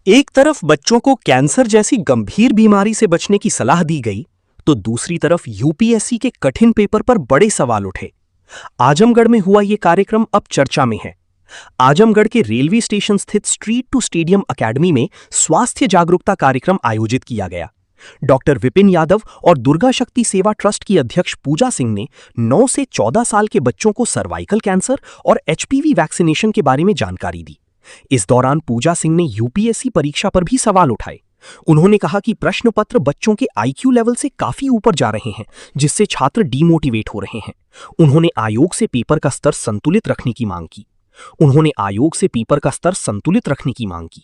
एक तरफ बच्चों को कैंसर जैसी गंभीर बीमारी से बचने की सलाह दी गई, तो दूसरी तरफ यूपीएससी के कठिन पेपर पर बड़े सवाल उठे। आजमगढ़ में हुआ यह कार्यक्रम अब चर्चा में है। आजमगढ़ के रेलवे स्टेशन स्थित स्ट्रीट टू स्टेडियम अकेडमी में स्वास्थ्य जागरूकता कार्यक्रम आयोजित किया गया। डॉक्टर विपिन यादव और दुर्गा शक्ति सेवा ट्रस्ट की अध्यक्ष पूजा सिंह ने 9 से 14 साल के बच्चों को सर्वाइकल कैंसर और एचपीवी वैक्सीनेशन के बारे में जानकारी दी। इस दौरान पूजा सिंह ने यूपीएससी परीक्षा पर भी सवाल उठाए। उन्होंने कहा कि प्रश्न पत्र बच्चों के आईक्यू लेवल से काफी ऊपर जा रहे हैं, जिससे छात्र डीमोटिवेट हो रहे हैं। उन्होंने आयोग से पेपर का स्तर संतुलित रखने की मांग की।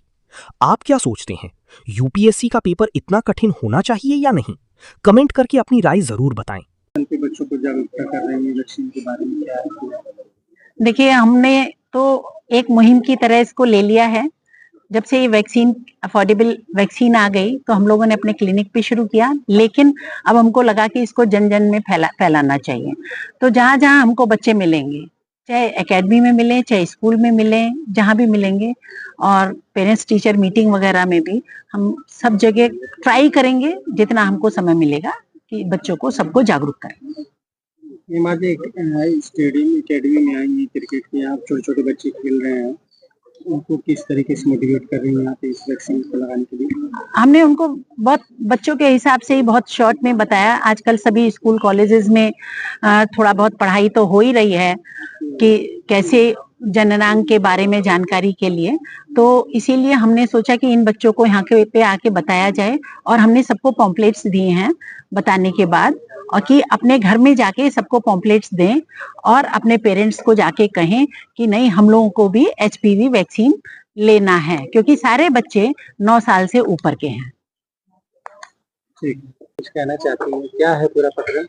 आप क्या सोचते हैं, यूपीएससी का पेपर इतना कठिन होना चाहिए या नहीं? कमेंट करके अपनी राय जरूर बताएं। बच्चों को जागरूकता कर रहे हैं वैक्सीन के बारे में, क्या है? देखिए, हमने तो एक मुहिम की तरह इसको ले लिया है। जब से ये वैक्सीन अफोर्डेबल वैक्सीन आ गई तो हम लोगों ने अपने क्लिनिक पे शुरू किया, लेकिन अब हमको लगा कि इसको जन जन में फैलाना चाहिए। तो जहाँ जहाँ हमको बच्चे मिलेंगे, चाहे एकेडमी में मिले, चाहे स्कूल में मिले, जहाँ भी मिलेंगे, और पेरेंट्स टीचर मीटिंग वगैरह में भी हम सब जगह ट्राई करेंगे जितना हमको समय मिलेगा कि बच्चों को सबको जागरूक करें। ये माँ जी स्टेडियम एकेडमी में आई है क्रिकेट की, आप छोटे छोटे बच्चे खेल रहे हैं, उनको किस तरीके से मोटिवेट कर रही हैं आप इस वैक्सीन को लगाने के लिए? हमने उनको बहुत बच्चों के हिसाब से ही बहुत शॉर्ट में बताया। आजकल सभी स्कूल कॉलेजेस में थोड़ा बहुत पढ़ाई तो हो ही रही है कि कैसे जननांग के बारे में जानकारी के लिए, तो इसीलिए हमने सोचा कि इन बच्चों को यहाँ के पे आके बताया जाए, और हमने सबको पॉम्पलेट्स दिए हैं बताने के बाद, और कि अपने घर में जाके सबको पॉम्पलेट्स दें और अपने पेरेंट्स को जाके कहें कि नहीं, हम लोगों को भी एचपीवी वैक्सीन लेना है, क्योंकि सारे बच्चे 9 साल से ऊपर के हैं। ठीक, कुछ कहना चाहती हूँ, क्या है पूरा प्रकरण?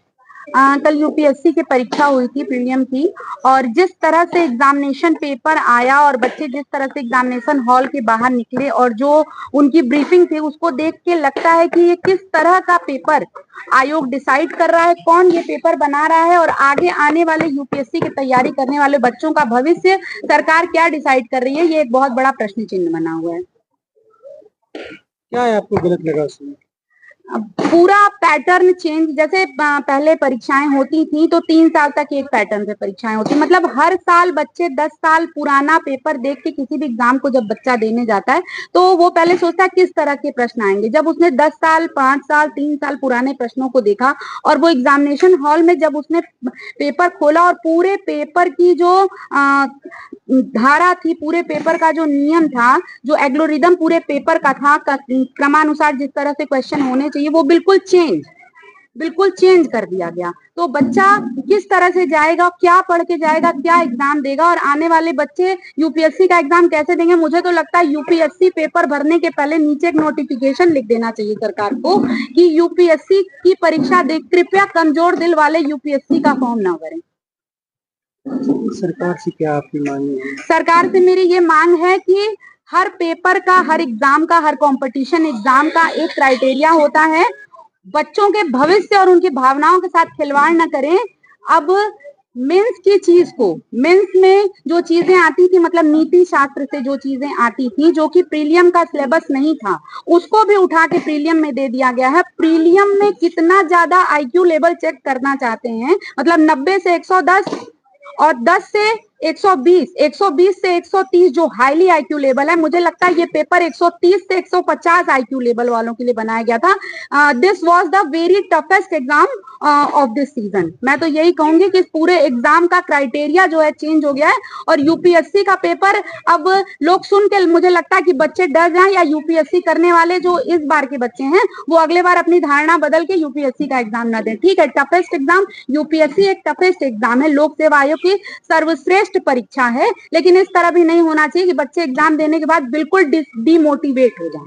कल यूपीएससी की परीक्षा हुई थी, प्रीलियम की, और जिस तरह से एग्जामिनेशन पेपर आया और बच्चे जिस तरह से एग्जामिनेशन हॉल के बाहर निकले और जो उनकी ब्रीफिंग थी, उसको देख के लगता है कि ये किस तरह का पेपर आयोग डिसाइड कर रहा है, कौन ये पेपर बना रहा है, और आगे आने वाले यूपीएससी की तैयारी करने वाले बच्चों का भविष्य सरकार क्या डिसाइड कर रही है, ये एक बहुत बड़ा प्रश्न चिन्ह बना हुआ है। क्या है आपको गलत लगा उसमें? पूरा पैटर्न चेंज, जैसे पहले परीक्षाएं होती थी तो 3 साल तक एक पैटर्न से परीक्षाएं होती, मतलब हर साल बच्चे 10 साल पुराना पेपर देख के किसी भी एग्जाम को जब बच्चा देने जाता है तो वो पहले सोचता है किस तरह के प्रश्न आएंगे। जब उसने 10 साल, 5 साल, 3 साल पुराने प्रश्नों को देखा और वो एग्जामिनेशन हॉल में जब उसने पेपर खोला और पूरे पेपर की जो धारा थी, पूरे पेपर का जो नियम था, जो एल्गोरिदम पूरे पेपर का था, क्रमानुसार जिस तरह से क्वेश्चन होने चाहिए, वो बिल्कुल चेंज कर दिया गया। तो बच्चा किस तरह से जाएगा, क्या पढ़ के जाएगा, क्या एग्जाम देगा, और आने वाले बच्चे यूपीएससी का एग्जाम कैसे देंगे? मुझे तो लगता है यूपीएससी पेपर भरने के पहले नीचे एक नोटिफिकेशन लिख देना चाहिए सरकार को कि यूपीएससी की परीक्षा दे, कृपया कमजोर दिल वाले यूपीएससी का फॉर्म ना भरें। सरकार से क्या आपकी मांग है? सरकार से मेरी ये मांग है कि हर पेपर का, हर एग्जाम का, हर कंपटीशन एग्जाम का एक क्राइटेरिया होता है। बच्चों के भविष्य और उनकी भावनाओं के साथ खिलवाड़ न करें। अब मेंस की चीज को, मेंस में जो चीजें आती थी, मतलब नीति शास्त्र से जो चीजें आती थी, जो कि प्रीलियम का सिलेबस नहीं था, उसको भी उठा के प्रीलियम में दे दिया गया है। प्रीलियम में कितना ज्यादा आईक्यू लेवल चेक करना चाहते हैं, मतलब 90 से 110 और 10 से 120, 120 से 130 जो हाईली आईक्यू लेवल है, मुझे लगता है ये पेपर 130 से 150 आईक्यू लेवल वालों के लिए बनाया गया था। This was the very toughest exam of this season. मैं तो यही कहूंगी कि पूरे एग्जाम का क्राइटेरिया जो है चेंज हो गया है, और यूपीएससी का पेपर अब लोग सुन के मुझे लगता है कि बच्चे डर जाएं, या यूपीएससी करने वाले जो इस बार के बच्चे हैं वो अगले बार अपनी धारणा बदल के यूपीएससी का एग्जाम ना दें। ठीक है, टफेस्ट एग्जाम, यूपीएससी एक टफेस्ट एग्जाम है, लोक सेवा आयोग की सर्वश्रेष्ठ परीक्षा है, लेकिन इस तरह भी नहीं होना चाहिए कि बच्चे एग्जाम देने के बाद बिल्कुल डिमोटिवेट हो जाएं।